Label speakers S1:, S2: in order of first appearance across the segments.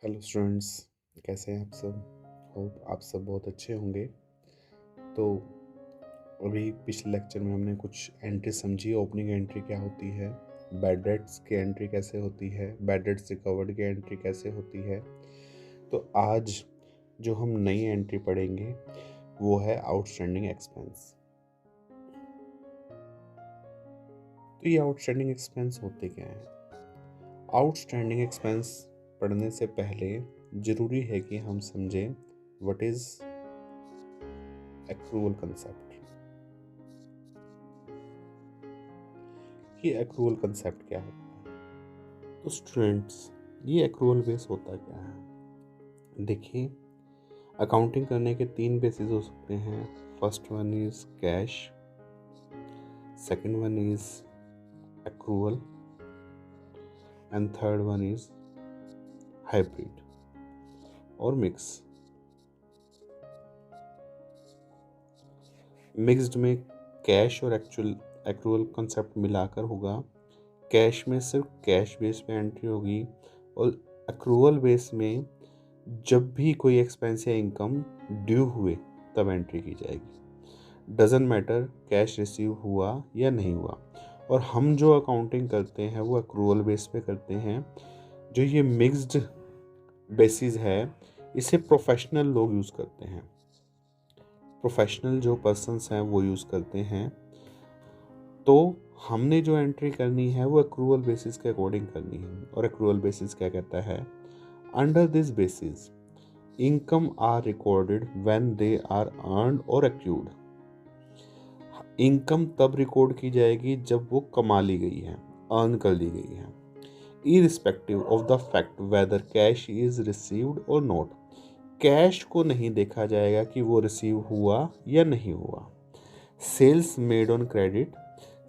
S1: Hello students, कैसे हैं आप सब। होप आप सब बहुत अच्छे होंगे। तो अभी पिछले लेक्चर में हमने कुछ एंट्री समझी। ओपनिंग एंट्री क्या होती है, बैड डेट्स की एंट्री कैसे होती है, बैड डेट्स रिकवर्ड की एंट्री कैसे होती है। तो आज जो हम नई एंट्री पढ़ेंगे वो है आउटस्टैंडिंग एक्सपेंस। तो ये आउटस्टैंडिंग एक्सपेंस होते क्या हैं? आउटस्टैंडिंग एक्सपेंस पढ़ने से पहले ज़रूरी है कि हम समझें व्हाट इज़ एक्रूअल कंसेप्ट। ये एक्रूअल कंसेप्ट क्या होता है? तो स्टूडेंट्स, ये एक्रूअल बेस होता क्या है? देखिए, अकाउंटिंग करने के 3 बेसिस हो सकते हैं। First one is cash, second one is accrual and third one is hybrid और मिक्स। मिक्स्ड में कैश और एक्रूअल कंसेप्ट मिलाकर होगा। कैश में सिर्फ कैश बेस पे एंट्री होगी और एक्रूअल बेस में जब भी कोई एक्सपेंस या इनकम ड्यू हुए तब एंट्री की जाएगी। डजंट मैटर कैश रिसीव हुआ या नहीं हुआ। और हम जो अकाउंटिंग करते हैं वो एक्रूअल बेस पे करते हैं। जो ये मिक्स्ड बेसिस है इसे प्रोफेशनल लोग यूज़ करते हैं। प्रोफेशनल जो पर्सन्स हैं वो यूज़ करते हैं। तो हमने जो एंट्री करनी है वो एक्रूअल बेसिस के अकॉर्डिंग करनी है। और एक्रूअल बेसिस क्या कहता है? Under this basis income are recorded when they are earned और एक्यूड। इनकम तब रिकॉर्ड की जाएगी जब वो कमा ली गई है, अर्न कर ली गई है, irrespective of the fact whether cash is received और नॉट। कैश को नहीं देखा जाएगा कि वो रिसीव हुआ या नहीं हुआ। Sales made on credit,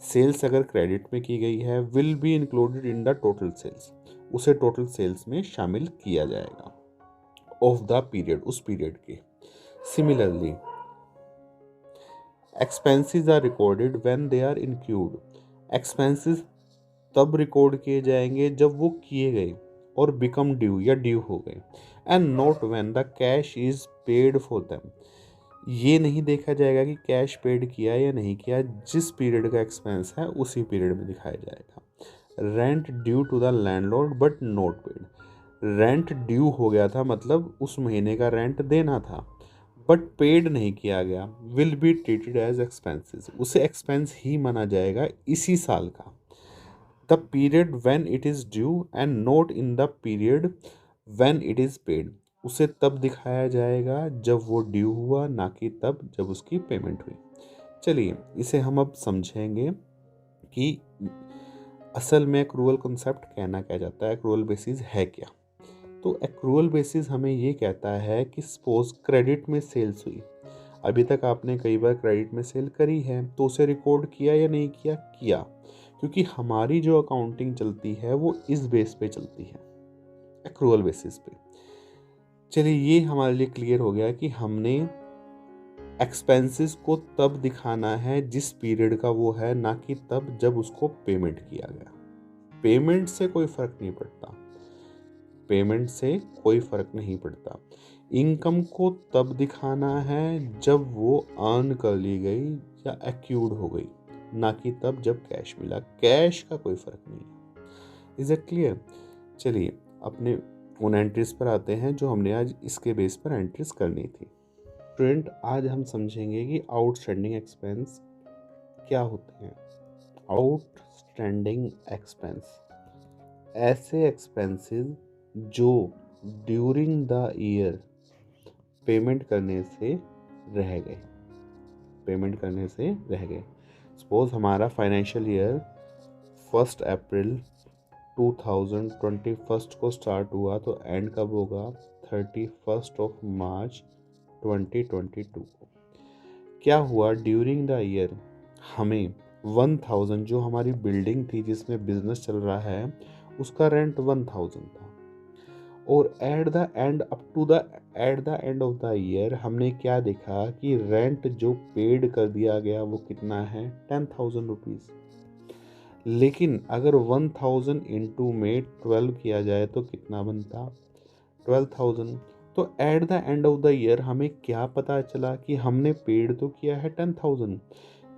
S1: sales अगर क्रेडिट में की गई है, will be included in the total sales, उसे टोटल सेल्स में शामिल किया जाएगा ऑफ द पीरियड, उस पीरियड के। Similarly expenses are recorded when they are incurred. Expenses तब रिकॉर्ड किए जाएंगे जब वो किए गए और बिकम ड्यू या ड्यू हो गए। And not when the cash is paid for them. ये नहीं देखा जाएगा कि कैश पेड किया या नहीं किया, जिस पीरियड का एक्सपेंस है उसी पीरियड में दिखाया जाएगा। Rent due to the landlord but not paid. Rent due हो गया था, मतलब उस महीने का रेंट देना था बट पेड नहीं किया गया, will be treated as expenses, उसे एक्सपेंस ही माना जाएगा इसी साल का। The period when it is due and not in the period when it is paid, उसे तब दिखाया जाएगा जब वो ड्यू हुआ, ना कि तब जब उसकी पेमेंट हुई। चलिए इसे हम अब समझेंगे कि असल में एक्रूअल कंसेप्ट कहना क्या जाता है, एक्रूअल बेसिस है क्या। तो एक्रूअल बेसिस हमें ये कहता है कि सपोज क्रेडिट में सेल्स हुई, अभी तक आपने कई बार क्रेडिट में सेल करी है, तो उसे रिकॉर्ड किया या नहीं किया? किया, क्योंकि हमारी जो अकाउंटिंग चलती है वो इस बेस पे चलती है, एक्रूअल बेसिस पे। चलिए ये हमारे लिए क्लियर हो गया कि हमने एक्सपेंसेस को तब दिखाना है जिस पीरियड का वो है, ना कि तब जब उसको पेमेंट किया गया। पेमेंट से कोई फर्क नहीं पड़ता, पेमेंट से कोई फर्क नहीं पड़ता। इनकम को तब दिखाना है जब वो अर्न कर ली गई या एक्यूड हो गई, ना कि तब जब कैश मिला। कैश का कोई फर्क नहीं है। Is it clear? चलिए अपने उन एंट्रीज पर आते हैं जो हमने आज इसके बेस पर एंट्रीज करनी थी। स्टूडेंट, आज हम समझेंगे कि आउटस्टैंडिंग एक्सपेंस क्या होते हैं। आउटस्टैंडिंग एक्सपेंस ऐसे एक्सपेंसेस जो ड्यूरिंग द ईयर पेमेंट करने से रह गए, पेमेंट करने से रह गए। सपोज हमारा फाइनेंशियल ईयर 1 अप्रैल 2021 को स्टार्ट हुआ, तो एंड कब होगा? 31 मार्च 2022 को। क्या हुआ? ड्यूरिंग द ईयर हमें 1000, जो हमारी बिल्डिंग थी जिसमें बिजनेस चल रहा है, उसका रेंट 1000 था। और eight the end of the year हमने क्या देखा कि रेंट जो पेड कर दिया गया वो कितना है? 10,000 रुपीज़। लेकिन अगर 1000 इंटू में 12 किया जाए तो कितना बनता? 12,000। तो eight the end of the year हमें क्या पता चला कि हमने पेड तो किया है 10,000,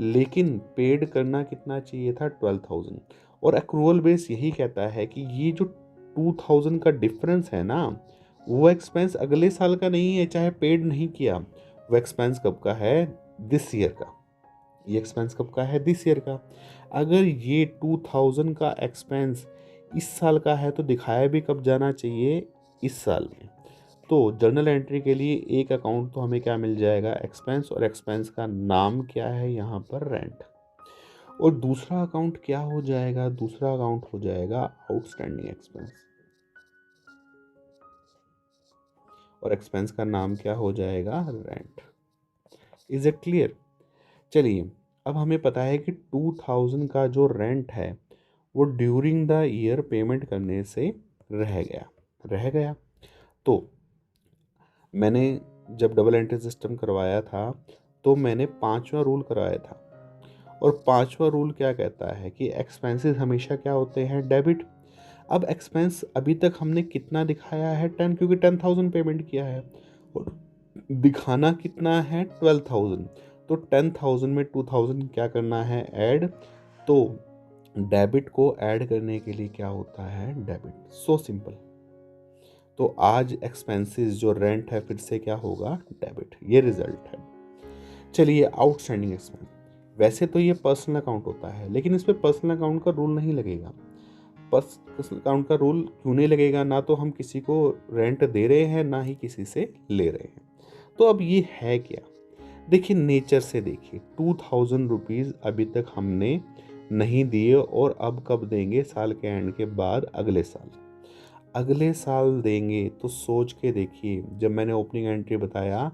S1: लेकिन पेड करना कितना चाहिए था 12,000। और एक्रूअल बेस यही कहता है कि ये जो 2,000 का डिफरेंस है ना, वो एक्सपेंस अगले साल का नहीं है, चाहे पेड नहीं किया। वो एक्सपेंस कब का है? दिस ईयर का। ये एक्सपेंस कब का है? दिस ईयर का। अगर ये 2,000 का एक्सपेंस इस साल का है तो दिखाया भी कब जाना चाहिए? इस साल में। तो जर्नल एंट्री के लिए एक अकाउंट तो हमें क्या मिल जाएगा? एक्सपेंस। और एक्सपेंस का नाम क्या है यहाँ पर? रेंट। और दूसरा अकाउंट क्या हो जाएगा? दूसरा अकाउंट हो जाएगा आउटस्टैंडिंग एक्सपेंस। और एक्सपेंस का नाम क्या हो जाएगा? रेंट। Is it clear? चलिए, अब हमें पता है कि 2,000 का जो रेंट है वो ड्यूरिंग द ईयर पेमेंट करने से रह गया। तो मैंने जब डबल एंट्री सिस्टम करवाया था तो मैंने 5वां रूल करवाया था। और 5वां रूल क्या कहता है कि एक्सपेंसेस हमेशा क्या होते हैं? डेबिट। अब एक्सपेंस अभी तक हमने कितना दिखाया है? 10, क्योंकि 10,000 पेमेंट किया है। और दिखाना कितना है? 12,000। तो 10,000 में 2,000 क्या करना है? ऐड। तो डेबिट को ऐड करने के लिए क्या होता है? डेबिट। So simple. तो आज एक्सपेंसेस जो रेंट है फिर से क्या होगा? डेबिट। ये रिजल्ट है। चलिए, आउटस्टैंडिंग एक्सपेंस। वैसे तो ये पर्सनल अकाउंट होता है, लेकिन इस पे पर्सनल अकाउंट का रूल नहीं लगेगा। पर्सनल अकाउंट का रूल क्यों नहीं लगेगा? ना तो हम किसी को रेंट दे रहे हैं, ना ही किसी से ले रहे हैं। तो अब ये है क्या? देखिए, नेचर से देखिए, 2,000 रुपीज़ अभी तक हमने नहीं दिए, और अब कब देंगे? साल के एंड के बाद, अगले साल देंगे। तो सोच के देखिए, जब मैंने ओपनिंग एंट्री बताया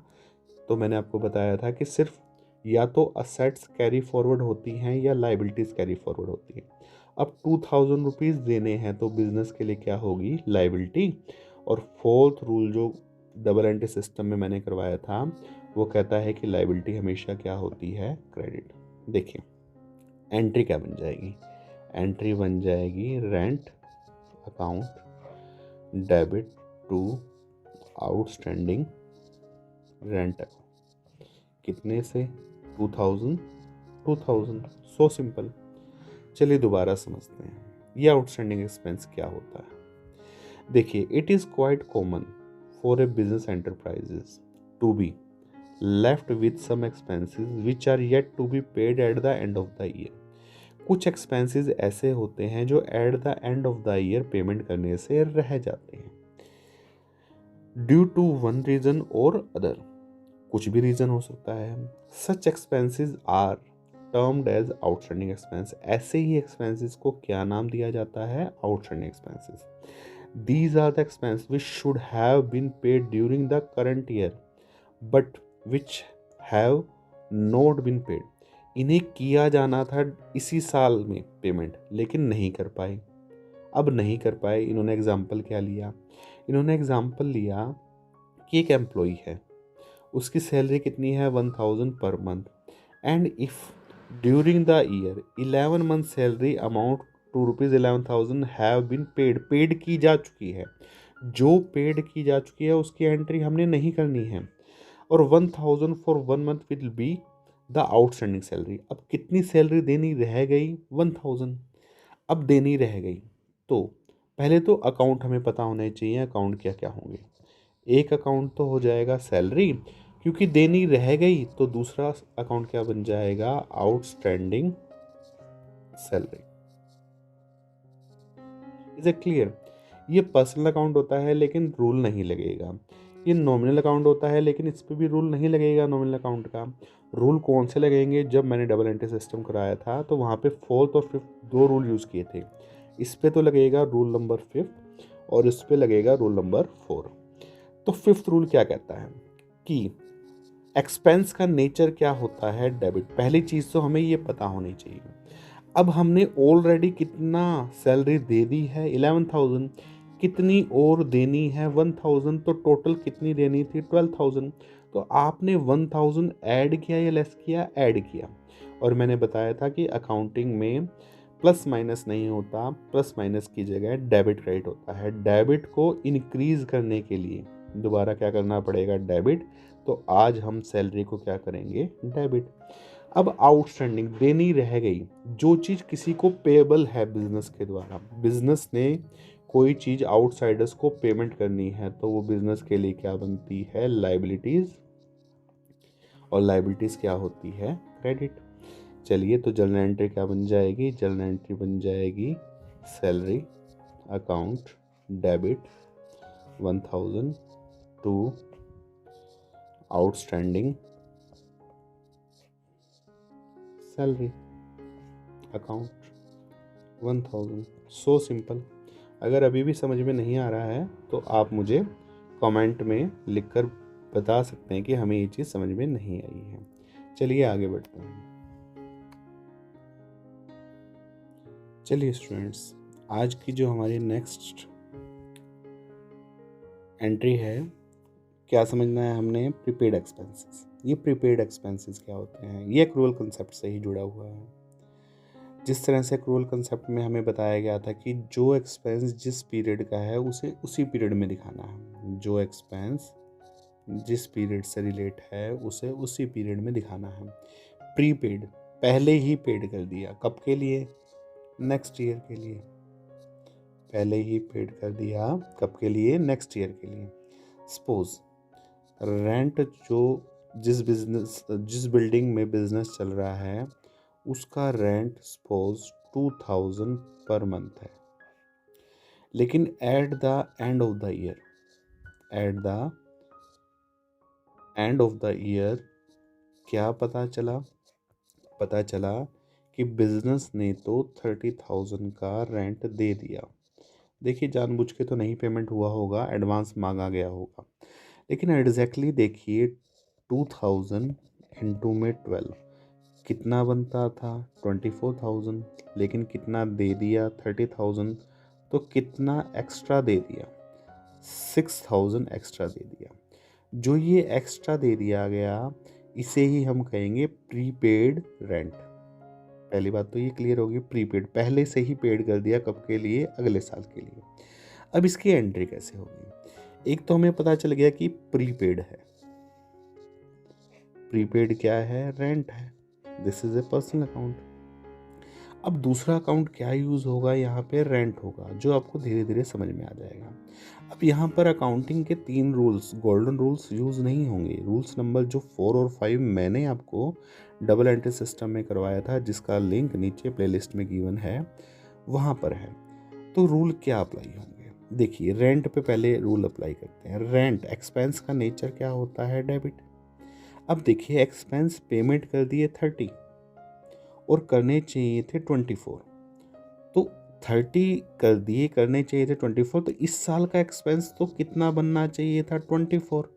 S1: तो मैंने आपको बताया था कि सिर्फ या तो असेट्स कैरी फॉरवर्ड होती हैं या लाइबिलिटीज कैरी फॉरवर्ड होती हैं। अब 2,000 रुपीज़ देने हैं तो बिजनेस के लिए क्या होगी? लाइबिलिटी। और फोर्थ रूल जो डबल एंट्री सिस्टम में मैंने करवाया था वो कहता है कि लाइबिलिटी हमेशा क्या होती है? क्रेडिट। देखिए, एंट्री क्या बन जाएगी? एंट्री बन जाएगी rent account debit to outstanding rent account. कितने से? 2,000 2,000। So simple. चलिए दोबारा समझते हैं ये आउटस्टैंडिंग एक्सपेंस क्या होता है। देखिए, it is quite common for a business enterprises to be left with some expenses which are yet to be paid at the end of the year. कुछ एक्सपेंसेस ऐसे होते हैं जो at the end of the year payment करने से रह जाते हैं, ड्यू टू वन रीजन और अदर। कुछ भी रीजन हो सकता है। Such expenses are termed as outstanding expense. ऐसे ही एक्सपेंसेस को क्या नाम दिया जाता है? Outstanding expenses. These are the expense which should have been paid during the current year but which have not been paid. इन्हें किया जाना था इसी साल में पेमेंट, लेकिन नहीं कर पाए। अब नहीं कर पाए, इन्होंने एग्जाम्पल क्या लिया? इन्होंने एग्जाम्पल लिया कि एक एम्प्लॉई है, उसकी सैलरी कितनी है? 1,000 per month. And if during the year 11 month salary amount to ₹11,000 have been paid की जा चुकी है। जो पेड की जा चुकी है उसकी एंट्री हमने नहीं करनी है। और 1,000 for 1 month will be the outstanding salary. अब कितनी सैलरी देनी रह गई? 1,000 अब देनी रह गई। तो पहले तो अकाउंट हमें पता होने चाहिए, अकाउंट क्या क्या होंगे। एक अकाउंट तो हो जाएगा सैलरी, क्योंकि देनी रह गई। तो दूसरा अकाउंट क्या बन जाएगा? Outstanding salary. Is it clear? ये पर्सनल अकाउंट होता है लेकिन रूल नहीं लगेगा। ये नॉमिनल अकाउंट होता है लेकिन इस पर भी रूल नहीं लगेगा। नॉमिनल अकाउंट का रूल कौन से लगेंगे? जब मैंने डबल एंट्री सिस्टम कराया था तो वहाँ पे फोर्थ और फिफ्थ दो रूल यूज़ किए थे। इस पे तो लगेगा रूल नंबर 5 और इस पे लगेगा रूल नंबर 4। तो फिफ्थ रूल क्या कहता है कि एक्सपेंस का नेचर क्या होता है? डेबिट। पहली चीज़ तो हमें ये पता होनी चाहिए। अब हमने ऑलरेडी कितना सैलरी दे दी है? 11,000। कितनी और देनी है? 1,000। तो टोटल कितनी देनी थी? 12,000। तो आपने 1,000 ऐड किया या लेस किया? ऐड किया। और मैंने बताया था कि अकाउंटिंग में प्लस माइनस नहीं होता, प्लस माइनस की जगह डेबिट क्रेडिट होता है। डेबिट को इंक्रीज करने के लिए दोबारा क्या करना पड़ेगा, डेबिट। तो आज हम सैलरी को क्या करेंगे, डेबिट। अब आउटस्टैंडिंग देनी रह गई, जो चीज़ किसी को पेएबल है बिजनेस के द्वारा, बिजनेस ने कोई चीज़ आउटसाइडर्स को पेमेंट करनी है, तो वो बिजनेस के लिए क्या बनती है, लाइबिलिटीज़। और लाइबिलिटीज़ क्या होती है, क्रेडिट। चलिए, तो जर्नल एंट्री क्या बन जाएगी, जर्नल एंट्री बन जाएगी salary account debit 1000 to outstanding salary account 1000। So simple. अगर अभी भी समझ में नहीं आ रहा है तो आप मुझे कमेंट में लिखकर बता सकते हैं कि हमें ये चीज़ समझ में नहीं आई है। चलिए आगे बढ़ते हैं। चलिए स्टूडेंट्स, आज की जो हमारी नेक्स्ट एंट्री है, क्या समझना है हमने, प्रीपेड एक्सपेंसेस। ये प्रीपेड एक्सपेंसेस क्या होते हैं, ये एक्रूअल कंसेप्ट से ही जुड़ा हुआ है। जिस तरह से एक्रूअल कंसेप्ट में हमें बताया गया था कि जो एक्सपेंस जिस पीरियड का है उसे उसी पीरियड में दिखाना है, जो एक्सपेंस जिस पीरियड से रिलेट है उसे उसी पीरियड में दिखाना है। प्रीपेड, पहले ही पेड कर दिया, कब के लिए, नेक्स्ट ईयर के लिए। पहले ही पेड कर दिया, कब के लिए, नेक्स्ट ईयर के लिए। सपोज रेंट जो जिस बिल्डिंग में बिजनेस चल रहा है उसका रेंट सपोज 2000 पर मंथ है, लेकिन eight the end of the year, eight the end of the year क्या पता चला, पता चला कि बिजनेस ने तो 30,000 का रेंट दे दिया। देखिए, जानबूझ के तो नहीं पेमेंट हुआ होगा, एडवांस मांगा गया होगा, लेकिन एग्जैक्टली देखिए 2000 इंटू में 12 कितना बनता था, 24,000, लेकिन कितना दे दिया, 30,000। तो कितना एक्स्ट्रा दे दिया, 6,000 एक्स्ट्रा दे दिया। जो ये एक्स्ट्रा दे दिया गया इसे ही हम कहेंगे प्रीपेड रेंट। पहली बात तो ये क्लियर होगी, प्रीपेड पहले से ही पेड कर दिया, कब के लिए, अगले साल के लिए। अब इसकी एंट्री कैसे होगी, एक तो हमें पता चल गया कि प्रीपेड है, प्रीपेड क्या है, रेंट है, this is a personal account. अब दूसरा अकाउंट क्या यूज़ होगा, यहाँ पे रेंट होगा, जो आपको धीरे धीरे समझ में आ जाएगा। अब यहाँ पर अकाउंटिंग के 3 रूल्स, गोल्डन रूल्स यूज़ नहीं होंगे। रूल्स नंबर जो 4 और 5 मैंने आपको डबल एंट्री सिस्टम में करवाया था, जिसका लिंक नीचे प्लेलिस्ट में गिवन है, वहाँ पर है। तो रूल क्या अप्लाई होंगे, देखिए रेंट पे पहले रूल अप्लाई करते हैं। रेंट एक्सपेंस का नेचर क्या होता है, डेबिट। अब देखिए एक्सपेंस पेमेंट कर दिए 30 और करने चाहिए थे 24, तो 30 कर दिए, करने चाहिए थे 24, तो इस साल का एक्सपेंस तो कितना बनना चाहिए था, 24,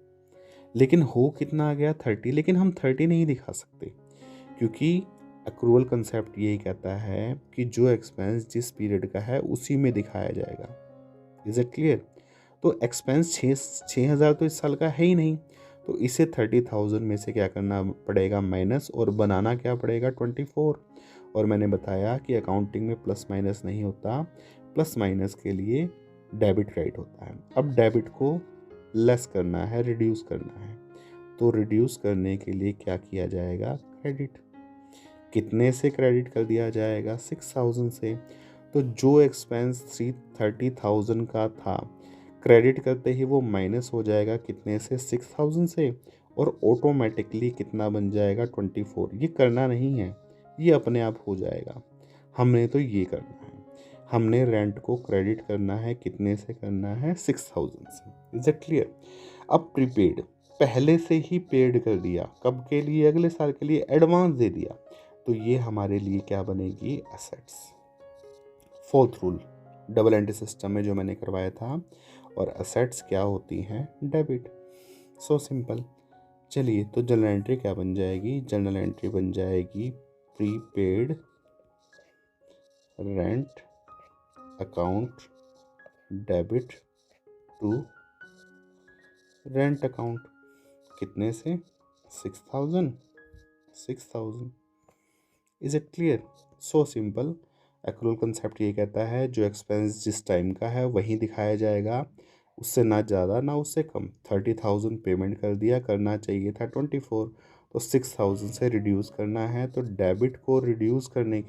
S1: लेकिन हो कितना आ गया, 30। लेकिन हम 30 नहीं दिखा सकते, क्योंकि अक्रूवल कंसेप्ट यही कहता है कि जो एक्सपेंस जिस पीरियड का है उसी में दिखाया जाएगा। Is it clear. तो एक्सपेंस 6,000 तो इस साल का है ही नहीं, तो इसे 30,000 में से क्या करना पड़ेगा, माइनस, और बनाना क्या पड़ेगा, 24। और मैंने बताया कि अकाउंटिंग में प्लस माइनस नहीं होता, प्लस माइनस के लिए डेबिट क्रेडिट होता है। अब डेबिट को लेस करना है, रिड्यूस करना है, तो रिड्यूस करने के लिए क्या किया जाएगा, क्रेडिट। कितने से क्रेडिट कर दिया जाएगा, 6,000 से। तो जो एक्सपेंस 30,000 का था, क्रेडिट करते ही वो माइनस हो जाएगा, कितने से, 6,000 से, और ऑटोमेटिकली कितना बन जाएगा, 24। ये करना नहीं है, ये अपने आप हो जाएगा। हमने तो ये करना है, हमने रेंट को क्रेडिट करना है, कितने से करना है, 6,000 से। Is it clear. अब प्रीपेड पहले से ही पेड कर दिया, कब के लिए, अगले साल के लिए, एडवांस दे दिया, तो ये हमारे लिए क्या बनेगी, assets. Fourth rule double entry system में जो मैंने करवाया था, और एसेट्स क्या होती हैं, डेबिट। सो सिंपल। चलिए, तो जर्नल एंट्री क्या बन जाएगी, जर्नल एंट्री बन जाएगी prepaid rent account debit to rent account, कितने से, 6,000। Is it clear. So simple. Accrual concept ये कहता है जो एक्सपेंस जिस टाइम का है वही दिखाया जाएगा, उससे ना ज़्यादा ना उससे कम। 30,000 पेमेंट कर दिया, करना चाहिए था 24, तो 6,000 से रिड्यूस करना है। तो डेबिट को रिड्यूस करने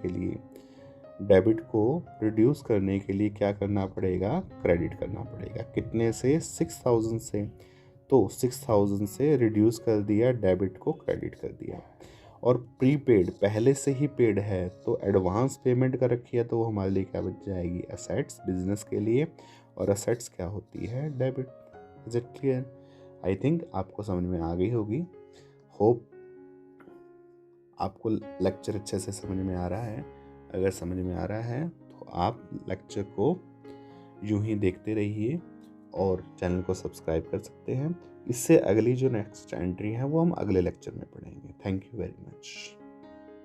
S1: के लिए क्या करना पड़ेगा, क्रेडिट करना पड़ेगा। कितने से, 6,000 से। तो 6,000 से रिड्यूस कर दिया, डेबिट को क्रेडिट कर दिया। और प्रीपेड पहले से ही पेड है तो एडवांस पेमेंट कर रखी है, तो वो हमारे लिए क्या बच जाएगी, एसेट्स, बिजनेस के लिए। और एसेट्स क्या होती है, debit. Is it clear? I think आपको समझ में आ गई होगी। होप आपको लेक्चर अच्छे से समझ में आ रहा है। अगर समझ में आ रहा है तो आप लेक्चर को यूं ही देखते रहिए और चैनल को सब्सक्राइब कर सकते हैं। इससे अगली जो नेक्स्ट एंट्री है वो हम अगले लेक्चर में पढ़ेंगे। Thank you very much.